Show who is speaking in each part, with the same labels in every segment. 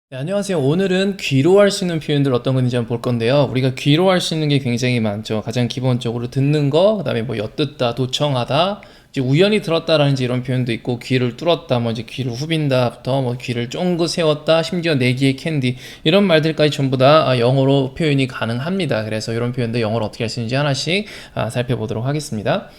Speaker 1: 네, 안녕하세요. 오늘은 귀로 할 수 있는 표현들 어떤 건지 한번 볼 건데요. 우리가 귀로 할 수 있는 게 굉장히 많죠. 가장 기본적으로 듣는 거, 그다음에 뭐 엿듣다, 도청하다, 이제 우연히 들었다라는 이제 이런 표현도 있고, 귀를 뚫었다, 뭐 이제 귀를 후빈다부터 뭐 귀를 쫑긋 세웠다, 심지어 내 귀에 캔디 이런 말들까지 전부 다 영어로 표현이 가능합니다. 그래서 이런 표현도 영어로 어떻게 할 수 있는지 하나씩 살펴보도록 하겠습니다.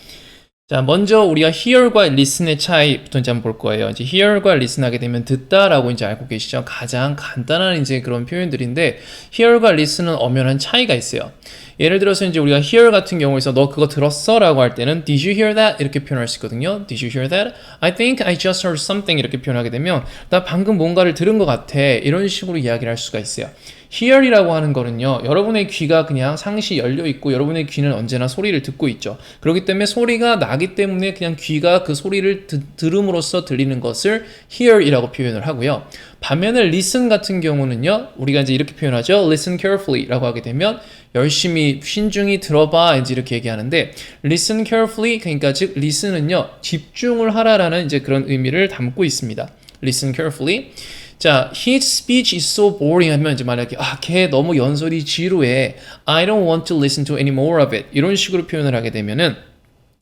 Speaker 1: 자, 먼저 우리가 hear과 listen의 차이부터 이제 한번 볼 거예요. 이제 hear과 listen 하게 되면 듣다라고 이제 알고 계시죠? 가장 간단한 이제 그런 표현들인데, hear과 listen은 엄연한 차이가 있어요. 예를 들어서 이제 우리가 hear 같은 경우에서 너 그거 들었어? 라고 할 때는 did you hear that? 이렇게 표현할 수 있거든요. Did you hear that? I think I just heard something 이렇게 표현하게 되면 나 방금 뭔가를 들은 것 같아. 이런 식으로 이야기를 할 수가 있어요. hear이라고 하는 거는요, 여러분의 귀가 그냥 상시 열려 있고 여러분의 귀는 언제나 소리를 듣고 있죠. 그렇기 때문에 소리가 나기 때문에 그냥 귀가 그 소리를 들음으로써 들리는 것을 hear이라고 표현을 하고요. 반면에 listen 같은 경우는요, 우리가 이제 이렇게 표현하죠. listen carefully라고 하게 되면 열심히 신중히 들어봐 이제 이렇게 얘기하는데, listen carefully 그러니까 즉 listen은요, 집중을 하라라는 이제 그런 의미를 담고 있습니다. listen carefully. 자, his speech is so boring 하면 이제 만약에 걔 너무 연설이 지루해. I don't want to listen to any more of it. 이런 식으로 표현을 하게 되면은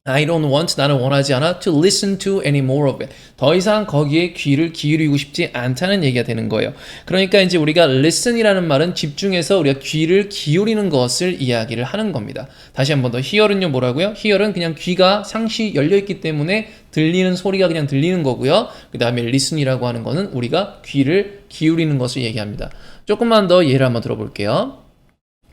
Speaker 1: I don't want, 나는 원하지 않아 to listen to any more of it. 더 이상 거기에 귀를 기울이고 싶지 않다는 얘기가 되는 거예요. 그러니까 이제 우리가 listen이라는 말은 집중해서 우리가 귀를 기울이는 것을 이야기를 하는 겁니다. 다시 한 번 더, hear은요 뭐라고요? hear은 그냥 귀가 상시 열려있기 때문에 들리는 소리가 그냥 들리는 거고요. 그 다음에 listen이라고 하는 거는 우리가 귀를 기울이는 것을 얘기합니다. 조금만 더 예를 한번 들어볼게요.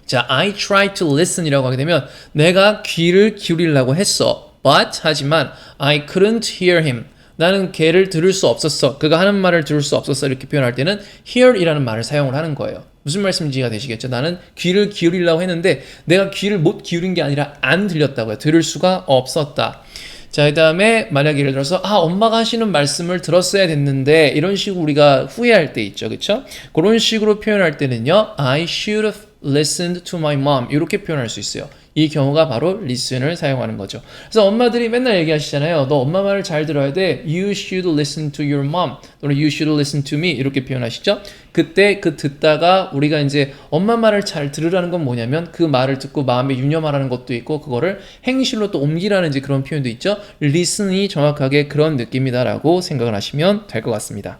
Speaker 1: 자, I tried to listen 이라고 하게 되면 내가 귀를 기울이려고 했어. But, 하지만 I couldn't hear him. 나는 걔를 들을 수 없었어. 그가 하는 말을 들을 수 없었어. 이렇게 표현할 때는 hear 이라는 말을 사용을 하는 거예요. 무슨 말씀인지 이해가 되시겠죠? 나는 귀를 기울이려고 했는데 내가 귀를 못 기울인 게 아니라 안 들렸다고요. 들을 수가 없었다. 자, 그 다음에 만약에 예를 들어서 엄마가 하시는 말씀을 들었어야 됐는데 이런 식으로 우리가 후회할 때 있죠. 그쵸? 그런 식으로 표현할 때는요, I should have listened to my mom 이렇게 표현할 수 있어요. 이 경우가 바로 listen을 사용하는 거죠. 그래서 엄마들이 맨날 얘기하시잖아요. 너 엄마 말을 잘 들어야 돼. You should listen to your mom 또는 you should listen to me 이렇게 표현하시죠. 그때 그 듣다가 우리가 이제 엄마 말을 잘 들으라는 건 뭐냐면 그 말을 듣고 마음에 유념하라는 것도 있고 그거를 행실로 또 옮기라는 이제 그런 표현도 있죠. listen이 정확하게 그런 느낌이다라고 생각을 하시면 될 것 같습니다.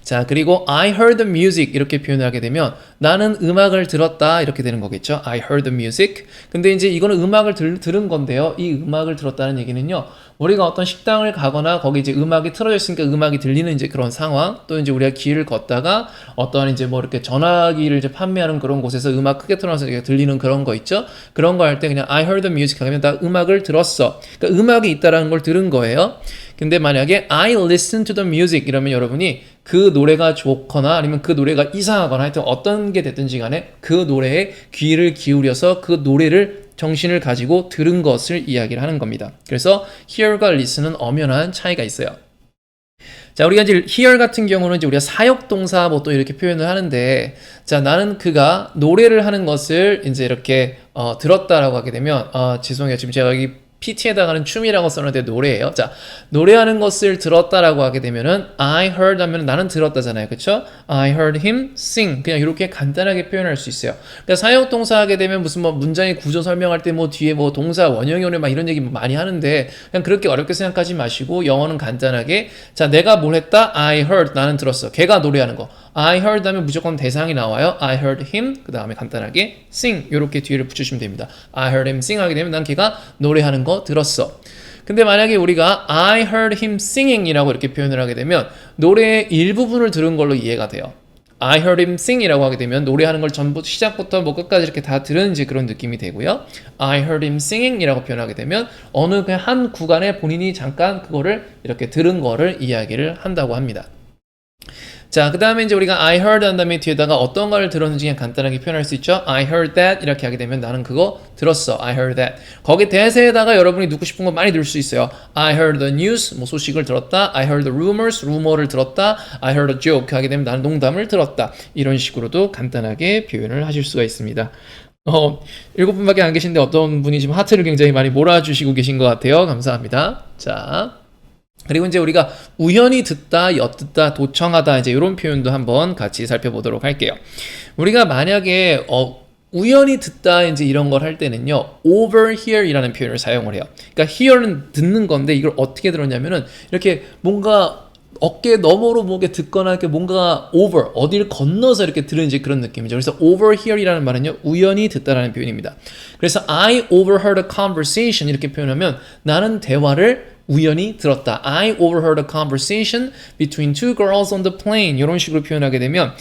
Speaker 1: 자, 그리고 I heard the music 이렇게 표현을 하게 되면 나는 음악을 들었다 이렇게 되는 거겠죠. I heard the music. 근데 이제 이거는 음악을 들은 건데요. 이 음악을 들었다는 얘기는요, 우리가 어떤 식당을 가거나 거기 이제 음악이 틀어져 있으니까 음악이 들리는 이제 그런 상황, 또 이제 우리가 길을 걷다가 어떤 이제 뭐 이렇게 전화기를 이제 판매하는 그런 곳에서 음악 크게 틀어놔서 들리는 그런 거 있죠. 그런 거 할 때 그냥 I heard the music 하면 나 음악을 들었어. 그러니까 음악이 있다라는 걸 들은 거예요. 근데 만약에 I listen to the music 이러면 여러분이 그 노래가 좋거나 아니면 그 노래가 이상하거나 하여튼 어떤 게 됐든지 간에 그 노래에 귀를 기울여서 그 노래를 정신을 가지고 들은 것을 이야기를 하는 겁니다. 그래서 hear과 listen은 엄연한 차이가 있어요. 자, 우리가 이제 hear 같은 경우는 이제 우리가 사역동사 뭐 또 이렇게 표현을 하는데, 자, 나는 그가 노래를 하는 것을 이제 이렇게 들었다라고 하게 되면 죄송해요. 지금 제가 여기 PT에 해당하는 춤이라고 써놨는데 노래예요. 자, 노래하는 것을 들었다라고 하게 되면은 I heard 하면 나는 들었다잖아요. 그쵸? I heard him sing. 그냥 이렇게 간단하게 표현할 수 있어요. 그러니까 사역동사 하게 되면 무슨 뭐 문장의 구조 설명할 때 뭐 뒤에 뭐 동사 원형이 오네 막 이런 얘기 많이 하는데 그냥 그렇게 어렵게 생각하지 마시고 영어는 간단하게 자, 내가 뭘 했다? I heard. 나는 들었어. 걔가 노래하는 거. I heard 하면 무조건 대상이 나와요. I heard him. 그 다음에 간단하게 sing. 이렇게 뒤를 붙여주시면 됩니다. I heard him sing 하게 되면 난 걔가 노래하는 거 들었어. 근데 만약에 우리가 I heard him singing 이라고 이렇게 표현을 하게 되면 노래의 일부분을 들은 걸로 이해가 돼요. I heard him sing 이라고 하게 되면 노래하는 걸 전부 시작부터 뭐 끝까지 이렇게 다 들은 이제 그런 느낌이 되고요. I heard him singing 이라고 표현하게 되면 어느 그냥 한 구간에 본인이 잠깐 그거를 이렇게 들은 거를 이야기를 한다고 합니다. 자, 그 다음에 이제 우리가 I heard 한 다음에 뒤에다가 어떤 걸 들었는지 그냥 간단하게 표현할 수 있죠. I heard that 이렇게 하게 되면 나는 그거 들었어. I heard that. 거기 대세에다가 여러분이 듣고 싶은 거 많이 들을 수 있어요. I heard the news, 뭐 소식을 들었다. I heard the rumors, 루머를 들었다. I heard a joke 하게 되면 나는 농담을 들었다. 이런 식으로도 간단하게 표현을 하실 수가 있습니다. 7분밖에 안 계신데 어떤 분이 지금 하트를 굉장히 많이 몰아주시고 계신 것 같아요. 감사합니다. 자. 그리고 이제 우리가 우연히 듣다, 엿듣다, 도청하다 이제 이런 표현도 한번 같이 살펴보도록 할게요. 우리가 만약에 우연히 듣다 이제 이런 걸 할 때는요, overhear이라는 표현을 사용을 해요. 그러니까 hear는 듣는 건데 이걸 어떻게 들었냐면은 이렇게 뭔가 어깨 너머로 뭐게 듣거나 이렇게 뭔가 over 어디를 건너서 이렇게 들은 이제 그런 느낌이죠. 그래서 overhear이라는 말은요, 우연히 듣다라는 표현입니다. 그래서 I overheard a conversation 이렇게 표현하면 나는 대화를 우연히 들었다. I overheard a conversation between two girls on the plane. 이런 식으로 표현하게 되면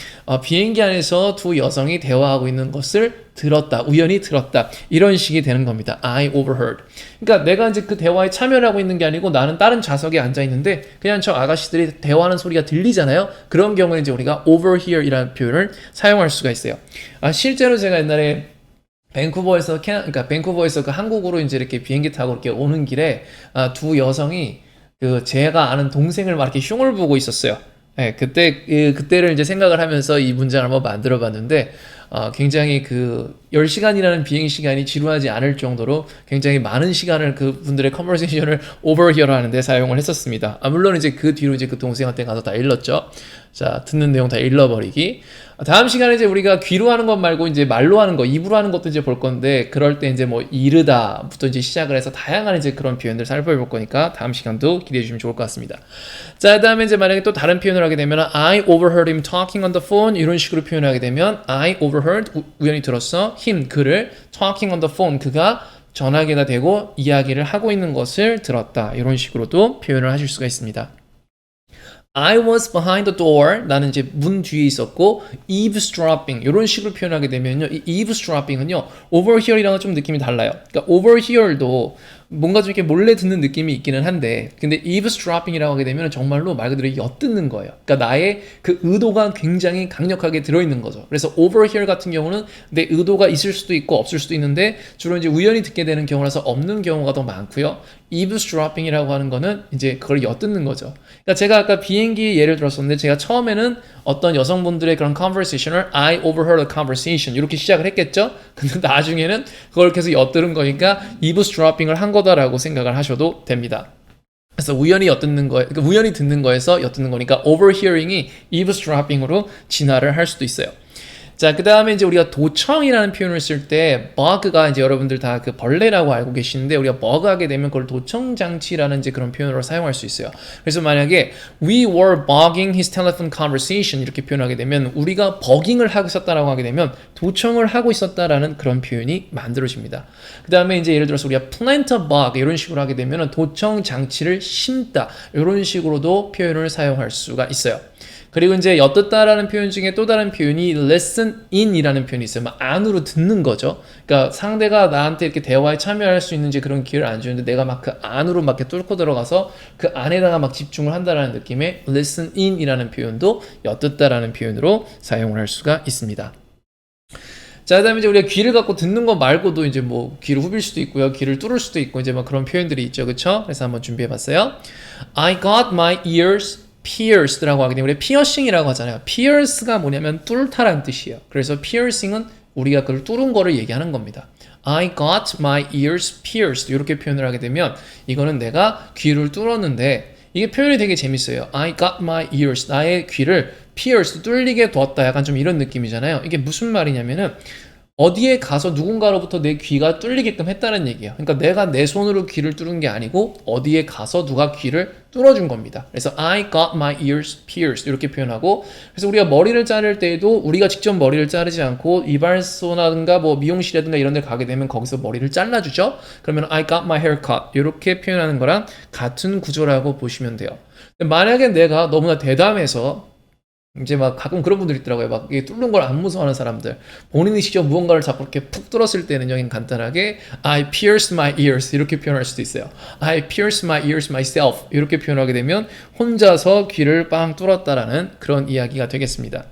Speaker 1: 비행기 안에서 두 여성이 대화하고 있는 것을 들었다. 우연히 들었다. 이런 식이 되는 겁니다. I overheard. 그러니까 내가 이제 그 대화에 참여를 하고 있는 게 아니고 나는 다른 좌석에 앉아 있는데 그냥 저 아가씨들이 대화하는 소리가 들리잖아요. 그런 경우에 이제 우리가 overhear이라는 표현을 사용할 수가 있어요. 실제로 제가 옛날에 그러니까 밴쿠버에서 그 한국으로 이제 이렇게 비행기 타고 이렇게 오는 길에 두 여성이 그 제가 아는 동생을 막 이렇게 흉을 보고 있었어요. 네, 그때를 이제 생각을 하면서 이 문장을 한번 만들어 봤는데, 굉장히 그 10시간이라는 비행 시간이 지루하지 않을 정도로 굉장히 많은 시간을 그 분들의 컨버세이션을 overhear 하는데 사용을 했었습니다. 물론 이제 그 뒤로 이제 그 동생한테 가서 다 일렀죠. 자, 듣는 내용 다 일러버리기. 다음 시간에 이제 우리가 귀로 하는 것 말고 이제 말로 하는 거, 입으로 하는 것도 이제 볼 건데, 그럴 때 이제 뭐 이르다부터 이제 시작을 해서 다양한 이제 그런 표현들 살펴볼 거니까 다음 시간도 기대해 주시면 좋을 것 같습니다. 자, 그다음에 이제 만약에 또 다른 표현을 하게 되면 I overheard him talking on the phone 이런 식으로 표현하게 되면 I overheard 우연히 들었어 him 그를 talking on the phone 그가 전화기가 대고 이야기를 하고 있는 것을 들었다. 이런 식으로도 표현을 하실 수가 있습니다. I was behind the door. 나는 이제 문 뒤에 있었고 eavesdropping 이런 식으로 표현하게 되면요. 이 eavesdropping은요. overhear이랑은 좀 느낌이 달라요. 그러니까 overhear도 뭔가 좀 이렇게 몰래 듣는 느낌이 있기는 한데 근데 eavesdropping이라고 하게 되면 정말로 말 그대로 엿듣는 거예요. 그러니까 나의 그 의도가 굉장히 강력하게 들어있는 거죠. 그래서 overhear 같은 경우는 내 의도가 있을 수도 있고 없을 수도 있는데 주로 이제 우연히 듣게 되는 경우라서 없는 경우가 더 많고요. eavesdropping이라고 하는 거는 이제 그걸 엿듣는 거죠. 그러니까 제가 아까 비행기 예를 들었었는데 제가 처음에는 어떤 여성분들의 그런 conversation을 I overheard a conversation 이렇게 시작을 했겠죠. 근데 나중에는 그걸 계속 엿들은 거니까 eavesdropping을 한 거다라고 생각을 하셔도 됩니다. 그래서 우연히 엿듣는 거, 그러니까 우연히 듣는 거에서 엿듣는 거니까 overhearing이 eavesdropping으로 진화를 할 수도 있어요. 자, 그 다음에 이제 우리가 도청이라는 표현을 쓸 때 bug가 이제 여러분들 다 그 벌레라고 알고 계시는데 우리가 bug 하게 되면 그걸 도청 장치라는 이제 그런 표현으로 사용할 수 있어요. 그래서 만약에 we were bugging his telephone conversation 이렇게 표현하게 되면 우리가 버깅을 하고 있었다라고 하게 되면 도청을 하고 있었다라는 그런 표현이 만들어집니다. 그 다음에 이제 예를 들어서 우리가 plant a bug 이런 식으로 하게 되면 도청 장치를 심다 이런 식으로도 표현을 사용할 수가 있어요. 그리고 이제 엿듣다라는 표현 중에 또 다른 표현이 listen in이라는 표현이 있어요. 막 안으로 듣는 거죠. 그러니까 상대가 나한테 이렇게 대화에 참여할 수 있는지 그런 기회를 안 주는데 내가 막 그 안으로 막 이렇게 뚫고 들어가서 그 안에다가 막 집중을 한다라는 느낌의 listen in이라는 표현도 엿듣다라는 표현으로 사용을 할 수가 있습니다. 자, 그다음에 이제 우리가 귀를 갖고 듣는 거 말고도 이제 뭐 귀를 후빌 수도 있고요, 귀를 뚫을 수도 있고 이제 막 그런 표현들이 있죠, 그렇죠? 그래서 한번 준비해봤어요. I got my ears pierced라고 하게 되면 우리 피어싱이라고 하잖아요. pierce가 뭐냐면 뚫다라는 뜻이에요. 그래서 piercing은 우리가 그걸 뚫은 거를 얘기하는 겁니다. I got my ears pierced 이렇게 표현을 하게 되면 이거는 내가 귀를 뚫었는데 이게 표현이 되게 재밌어요. I got my ears 나의 귀를 pierced 뚫리게 두었다 약간 좀 이런 느낌이잖아요. 이게 무슨 말이냐면은 어디에 가서 누군가로부터 내 귀가 뚫리게끔 했다는 얘기예요. 그러니까 내가 내 손으로 귀를 뚫은 게 아니고 어디에 가서 누가 귀를 뚫어준 겁니다. 그래서 I got my ears pierced 이렇게 표현하고 그래서 우리가 머리를 자를 때에도 우리가 직접 머리를 자르지 않고 이발소라든가 뭐 미용실이라든가 이런 데 가게 되면 거기서 머리를 잘라주죠. 그러면 I got my hair cut 이렇게 표현하는 거랑 같은 구조라고 보시면 돼요. 만약에 내가 너무나 대담해서 이제 막 가끔 그런 분들 있더라고요. 막 이게 뚫는 걸 안 무서워하는 사람들. 본인이 직접 무언가를 잡고 이렇게 푹 뚫었을 때는요, 그냥 간단하게 I pierced my ears 이렇게 표현할 수도 있어요. I pierced my ears myself 이렇게 표현하게 되면 혼자서 귀를 빵 뚫었다라는 그런 이야기가 되겠습니다.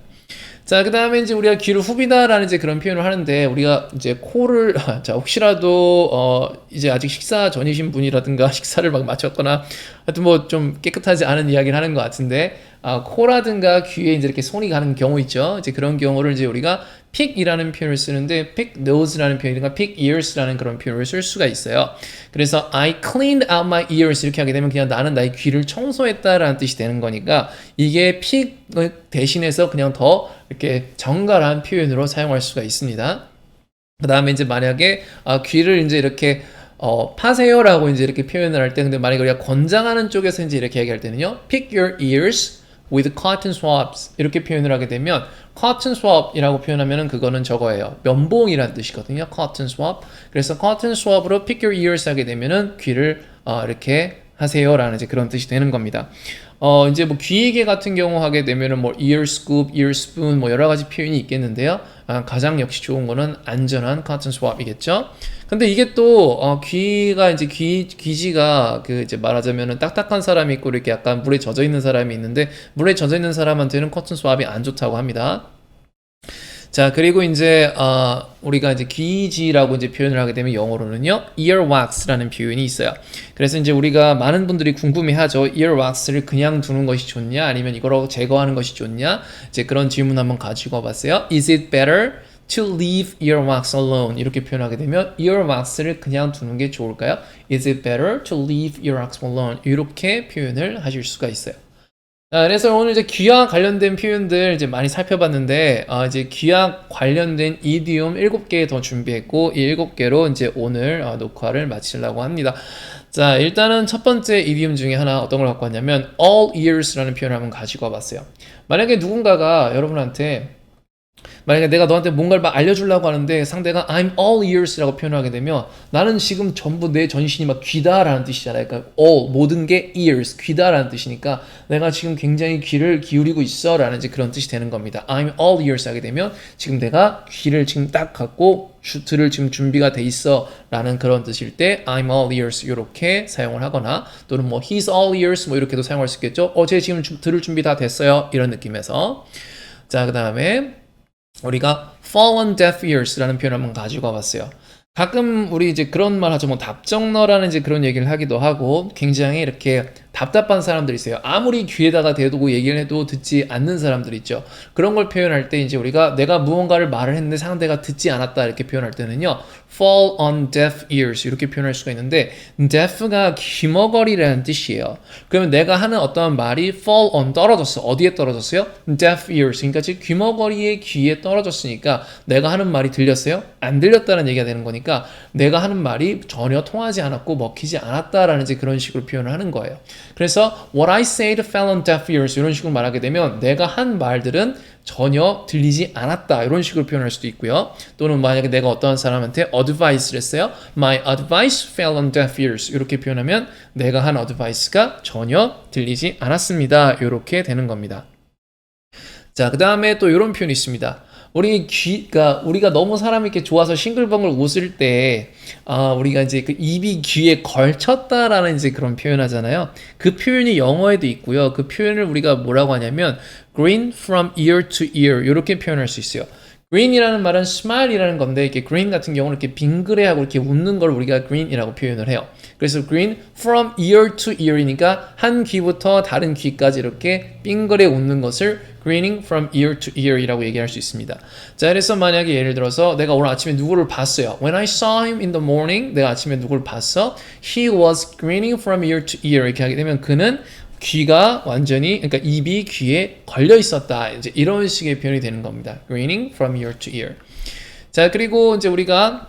Speaker 1: 자, 그 다음에 이제 우리가 귀를 후비다라는 이제 그런 표현을 하는데, 우리가 이제 코를, 자, 혹시라도, 이제 아직 식사 전이신 분이라든가 식사를 막 마쳤거나, 하여튼 뭐 좀 깨끗하지 않은 이야기를 하는 것 같은데, 코라든가 귀에 이제 이렇게 손이 가는 경우 있죠. 이제 그런 경우를 이제 우리가 pick이라는 표현을 쓰는데 pick nose라는 표현이니까 pick ears라는 그런 표현을 쓸 수가 있어요. 그래서 I cleaned out my ears 이렇게 하게 되면 그냥 나는 나의 귀를 청소했다라는 뜻이 되는 거니까 이게 pick 대신해서 그냥 더 이렇게 정갈한 표현으로 사용할 수가 있습니다. 그 다음에 이제 만약에 귀를 이제 이렇게 파세요라고 이제 이렇게 표현을 할 때, 근데 만약에 우리가 권장하는 쪽에서 이제 이렇게 얘기할 때는요, pick your ears with cotton swabs 이렇게 표현을 하게 되면 cotton swab이라고 표현하면은 그거는 저거예요. 면봉이라는 뜻이거든요. cotton swab. 그래서 cotton swab으로 pick your ears 하게 되면은 귀를 이렇게 하세요라는 이제 그런 뜻이 되는 겁니다. 이제 뭐 귀이개 같은 경우 하게 되면은 뭐 ear scoop, ear spoon 뭐 여러 가지 표현이 있겠는데요. 가장 역시 좋은 거는 안전한 cotton swab이겠죠. 근데 이게 또 귀가 이제 귀지가 그 이제 말하자면은 딱딱한 사람이 있고 이렇게 약간 물에 젖어 있는 사람이 있는데 물에 젖어 있는 사람한테는 cotton swab이 안 좋다고 합니다. 자, 그리고 이제 우리가 이제 귀지라고 이제 표현을 하게 되면 영어로는요, earwax라는 표현이 있어요. 그래서 이제 우리가 많은 분들이 궁금해하죠. earwax를 그냥 두는 것이 좋냐, 아니면 이거로 제거하는 것이 좋냐? 이제 그런 질문 한번 가지고 와봤어요. Is it better to leave earwax alone? 이렇게 표현하게 되면 earwax를 그냥 두는 게 좋을까요? Is it better to leave earwax alone? 이렇게 표현을 하실 수가 있어요. 그래서 오늘 이제 귀와 관련된 표현들 이제 많이 살펴봤는데, 이제 귀와 관련된 이디옴 7개 더 준비했고, 이 7개로 이제 오늘 녹화를 마치려고 합니다. 자, 일단은 첫 번째 이디옴 중에 하나 어떤 걸 갖고 왔냐면, all ears라는 표현을 한번 가지고 와봤어요. 만약에 누군가가 여러분한테 만약에 내가 너한테 뭔가를 막 알려주려고 하는데 상대가 I'm all ears라고 표현하게 되면 나는 지금 전부 내 전신이 막 귀다라는 뜻이잖아요. 그러니까 all 모든 게 ears 귀다라는 뜻이니까 내가 지금 굉장히 귀를 기울이고 있어라는 이제 그런 뜻이 되는 겁니다. I'm all ears 하게 되면 지금 내가 귀를 지금 딱 갖고 들을 지금 준비가 돼 있어라는 그런 뜻일 때 I'm all ears 이렇게 사용을 하거나 또는 뭐 he's all ears 뭐 이렇게도 사용할 수 있겠죠. 쟤 지금 들을 준비 다 됐어요 이런 느낌에서. 자, 그 다음에 우리가 fall on deaf ears라는 표현을 한번 가지고 와봤어요. 가끔 우리 이제 그런 말 하죠. 뭐 답정너라는 이제 그런 얘기를 하기도 하고 굉장히 이렇게 답답한 사람들이 있어요. 아무리 귀에다가 대두고 얘기를 해도 듣지 않는 사람들 있죠. 그런 걸 표현할 때 이제 우리가 내가 무언가를 말을 했는데 상대가 듣지 않았다 이렇게 표현할 때는요. fall on deaf ears 이렇게 표현할 수가 있는데 deaf가 귀머거리라는 뜻이에요. 그러면 내가 하는 어떠한 말이 fall on 떨어졌어. 어디에 떨어졌어요? deaf ears. 그러니까 지금 귀머거리의 귀에 떨어졌으니까 내가 하는 말이 들렸어요? 안 들렸다는 얘기가 되는 거니까 내가 하는 말이 전혀 통하지 않았고 먹히지 않았다라는 이제 그런 식으로 표현을 하는 거예요. 그래서 what I said fell on deaf ears 이런 식으로 말하게 되면 내가 한 말들은 전혀 들리지 않았다 이런 식으로 표현할 수도 있고요. 또는 만약에 내가 어떤 사람한테 advice를 했어요. My advice fell on deaf ears 이렇게 표현하면 내가 한 advice가 전혀 들리지 않았습니다. 이렇게 되는 겁니다. 자, 그 다음에 또 이런 표현이 있습니다. 우리가 너무 사람이 이렇게 좋아서 싱글벙글 웃을 때, 우리가 이제 그 입이 귀에 걸쳤다라는 이제 그런 표현 하잖아요. 그 표현이 영어에도 있고요. 그 표현을 우리가 뭐라고 하냐면, grin from ear to ear. 이렇게 표현할 수 있어요. grin이라는 말은 smile이라는 건데, 이렇게 grin 같은 경우는 이렇게 빙그레하고 이렇게 웃는 걸 우리가 grin이라고 표현을 해요. 그래서 grin from ear to ear이니까 한 귀부터 다른 귀까지 이렇게 빙그레 웃는 것을 grinning from ear to ear이라고 얘기할 수 있습니다. 자, 그래서 만약에 예를 들어서 내가 오늘 아침에 누구를 봤어요. When I saw him in the morning, 내가 아침에 누구를 봤어. He was grinning from ear to ear 이렇게 하게 되면 그는 귀가 완전히 그러니까 입이 귀에 걸려 있었다. 이제 이런 식의 표현이 되는 겁니다. grinning from ear to ear. 자, 그리고 이제 우리가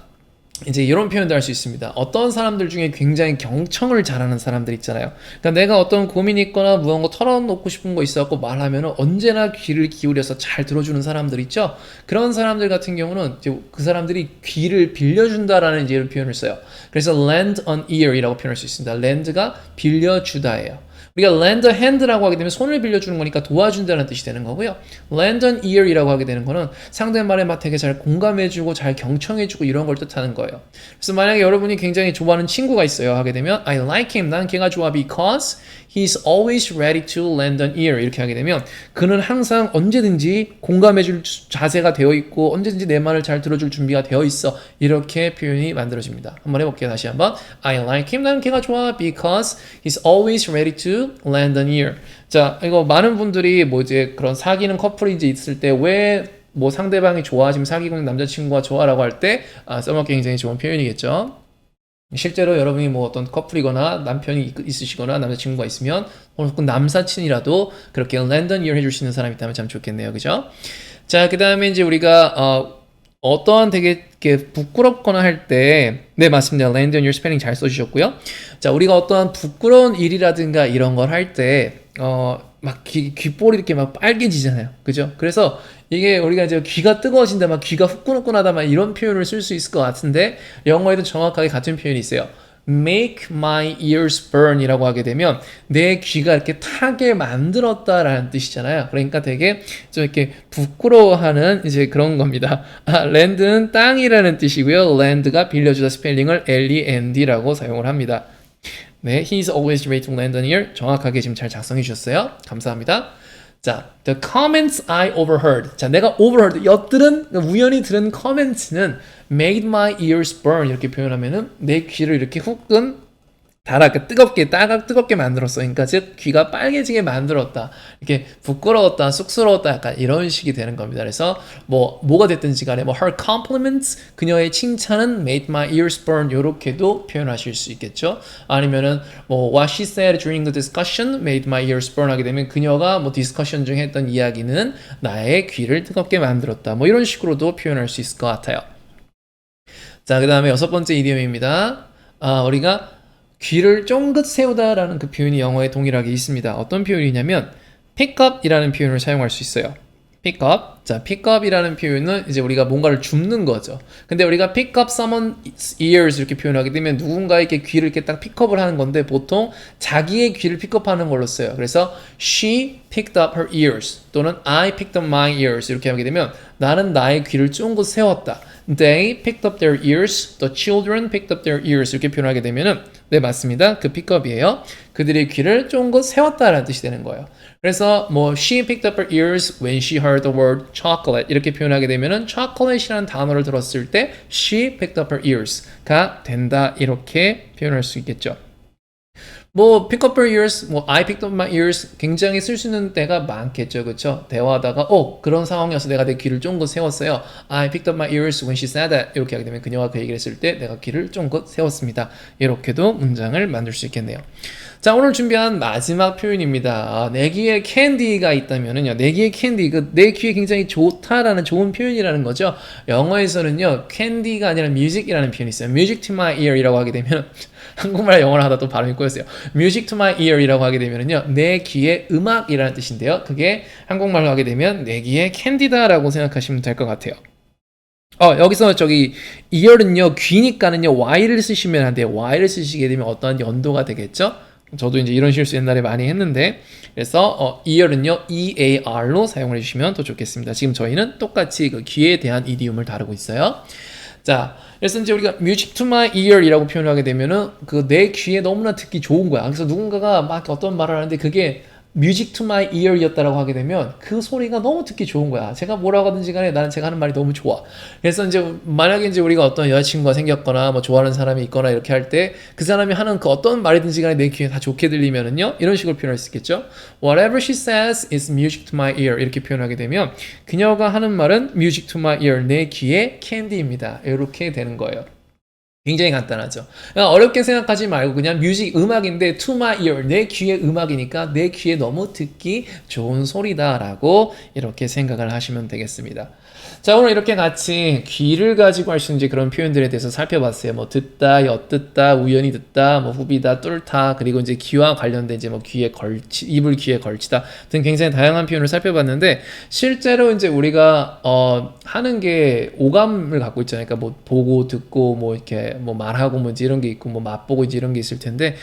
Speaker 1: 이제 이런 표현도 할 수 있습니다. 어떤 사람들 중에 굉장히 경청을 잘하는 사람들 있잖아요. 그러니까 내가 어떤 고민이 있거나 무언가 털어놓고 싶은 거 있어갖고 말하면 언제나 귀를 기울여서 잘 들어주는 사람들 있죠. 그런 사람들 같은 경우는 이제 그 사람들이 귀를 빌려준다라는 이제 표현을 써요. 그래서 lend an ear이라고 표현할 수 있습니다. lend가 빌려주다예요. 우리가 lend a hand라고 하게 되면 손을 빌려주는 거니까 도와준다는 뜻이 되는 거고요. lend an ear이라고 하게 되는 거는 상대 말에 막 되게 잘 공감해주고 잘 경청해주고 이런 걸 뜻하는 거예요. 그래서 만약에 여러분이 굉장히 좋아하는 친구가 있어요 하게 되면 I like him. 난 걔가 좋아 because he's always ready to lend an ear 이렇게 하게 되면 그는 항상 언제든지 공감해줄 자세가 되어 있고 언제든지 내 말을 잘 들어줄 준비가 되어 있어 이렇게 표현이 만들어집니다. 한번 해볼게요. 다시 한번 I like him. 난 걔가 좋아 because he's always ready to to lend an ear. 자, 이거 많은 분들이 뭐 이제 그런 사귀는 커플이 이제 있을 때 왜 뭐 상대방이 좋아, 지금 사귀고 있는 남자친구가 좋아라고 할 때 써먹기 굉장히 좋은 표현이겠죠. 실제로 여러분이 뭐 어떤 커플이거나 남편이 있으시거나 남자친구가 있으면 혹은 남사친이라도 그렇게 lend an ear 해줄 수 있는 사람이 있다면 참 좋겠네요. 그죠? 자, 그 다음에 이제 우리가 어떠한 되게 이렇게 부끄럽거나 할 때, 네, 맞습니다. lend an ear 스펠링 잘 써주셨고요. 자, 우리가 어떠한 부끄러운 일이라든가 이런 걸 할 때, 막 귓볼이 이렇게 막 빨개지잖아요. 그죠? 그래서 이게 우리가 이제 귀가 뜨거워진다, 막 귀가 후끈후끈하다, 막 이런 표현을 쓸 수 있을 것 같은데, 영어에도 정확하게 같은 표현이 있어요. make my ears burn 이라고 하게 되면 내 귀가 이렇게 타게 만들었다라는 뜻이잖아요. 그러니까 되게 좀 이렇게 부끄러워하는 이제 그런 겁니다. land는 땅이라는 뜻이고요. land가 빌려주다 스펠링을 L-E-N-D라고 사용을 합니다. 네, he's always ready to lend an ear. 정확하게 지금 잘 작성해 주셨어요. 감사합니다. 자, the comments I overheard. 자, 내가 overheard, 엿들은, 우연히 들은 comments는 made my ears burn 이렇게 표현하면은 내 귀를 이렇게 후끈 달아, 뜨겁게 만들었어. 그러니까 즉 귀가 빨개지게 만들었다. 이렇게 부끄러웠다, 쑥스러웠다, 약간 이런 식이 되는 겁니다. 그래서 뭐가 됐든지 간에 뭐 her compliments, 그녀의 칭찬은 made my ears burn 이렇게도 표현하실 수 있겠죠. 아니면은 뭐 what she said during the discussion made my ears burn 하게 되면 그녀가 뭐 디스커션 중에 했던 이야기는 나의 귀를 뜨겁게 만들었다. 뭐 이런 식으로도 표현할 수 있을 것 같아요. 자, 그 다음에 6번째 이디엄입니다. 우리가 귀를 쫑긋 세우다라는 그 표현이 영어에 동일하게 있습니다. 어떤 표현이냐면 pick up이라는 표현을 사용할 수 있어요. pick up. 자, pick up이라는 표현은 이제 우리가 뭔가를 줍는 거죠. 근데 우리가 pick up someone's ears 이렇게 표현하게 되면 누군가에게 귀를 이렇게 딱 픽업을 하는 건데 보통 자기의 귀를 픽업하는 걸로 써요. 그래서 she picked up her ears 또는 I picked up my ears 이렇게 하게 되면 나는 나의 귀를 쫑긋 세웠다. They picked up their ears. The children picked up their ears. 이렇게 표현하게 되면은 네, 맞습니다. 그 pickup이에요. 그들의 귀를 쫑긋 세웠다라는 뜻이 되는 거예요. 그래서 뭐 she picked up her ears when she heard the word chocolate 이렇게 표현하게 되면은 chocolate이라는 단어를 들었을 때 she picked up her ears가 된다 이렇게 표현할 수 있겠죠. 뭐 pick up her ears, 뭐 I picked up my ears 굉장히 쓸 수 있는 때가 많겠죠, 그렇죠? 대화하다가 그런 상황이어서 내가 내 귀를 쫑긋 세웠어요. I picked up my ears when she said that 이렇게 하게 되면 그녀가 그 얘기를 했을 때 내가 귀를 쫑긋 세웠습니다. 이렇게도 문장을 만들 수 있겠네요. 자, 오늘 준비한 마지막 표현입니다. 내 귀에 캔디가 있다면은요, 내 귀에 캔디, 내 귀에 굉장히 좋다라는 좋은 표현이라는 거죠. 영어에서는요, 캔디가 아니라 music이라는 표현이 있어요. music to my ear이라고 하게 되면 한국말 영어를 하다 또 발음이 꼬였어요. music to my ear이라고 하게 되면은요, 내 귀에 음악이라는 뜻인데요. 그게 한국말로 하게 되면 내 귀에 캔디다라고 생각하시면 될 것 같아요. 여기서 ear는요, 귀니까는요, y를 쓰시면 안 돼요. y를 쓰시게 되면 어떠한 연도가 되겠죠? 저도 이제 이런 실수 옛날에 많이 했는데, 그래서 ear는요, ear로 사용을 해주시면 더 좋겠습니다. 지금 저희는 똑같이 그 귀에 대한 이디움을 다루고 있어요. 자, 그래서 이제 우리가 music to my ear이라고 표현하게 되면은 그 내 귀에 너무나 듣기 좋은 거야. 그래서 누군가가 막 어떤 말을 하는데 그게 music to my ear이었다라고 하게 되면 그 소리가 너무 듣기 좋은 거야. 제가 뭐라고 하든지 간에 나는 제가 하는 말이 너무 좋아. 그래서 이제 만약에 이제 우리가 어떤 여자친구가 생겼거나 뭐 좋아하는 사람이 있거나 이렇게 할 때 그 사람이 하는 그 어떤 말이든지 간에 내 귀에 다 좋게 들리면은요, 이런 식으로 표현할 수 있겠죠. Whatever she says is music to my ear 이렇게 표현하게 되면 그녀가 하는 말은 music to my ear 내 귀에 캔디입니다. 이렇게 되는 거예요. 굉장히 간단하죠. 어렵게 생각하지 말고 그냥 뮤직, 음악인데 to my ear, 내 귀의 음악이니까 내 귀에 너무 듣기 좋은 소리다라고 이렇게 생각을 하시면 되겠습니다. 자, 오늘 이렇게 같이 귀를 가지고 할 수 있는 그런 표현들에 대해서 살펴봤어요. 뭐 듣다, 엿듣다, 우연히 듣다, 뭐 후비다, 뚫다, 그리고 이제 귀와 관련된 이제 뭐 입을 귀에 걸치다 등 굉장히 다양한 표현을 살펴봤는데 실제로 이제 우리가 하는 게 오감을 갖고 있잖아요. 그러니까 뭐 보고 듣고 뭐 이렇게 뭐 말하고 뭐 이런 게 있고 뭐 맛보고 이제 이런 게 있을 텐데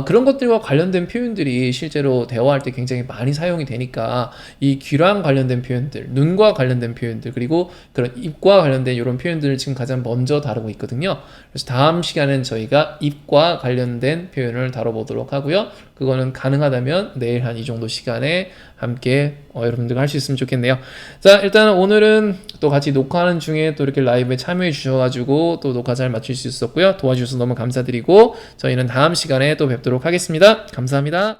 Speaker 1: 그런 것들과 관련된 표현들이 실제로 대화할 때 굉장히 많이 사용이 되니까 이 귀랑 관련된 표현들, 눈과 관련된 표현들 그리고 그런 입과 관련된 이런 표현들을 지금 가장 먼저 다루고 있거든요. 그래서 다음 시간엔 저희가 입과 관련된 표현을 다뤄보도록 하고요. 그거는 가능하다면 내일 한 이 정도 시간에 함께 여러분들과 할 수 있으면 좋겠네요. 자, 일단 오늘은 또 같이 녹화하는 중에 또 이렇게 라이브에 참여해 주셔가지고 또 녹화 잘 마칠 수 있었고요. 도와주셔서 너무 감사드리고 저희는 다음 시간에 또 뵙도록 하겠습니다. 감사합니다.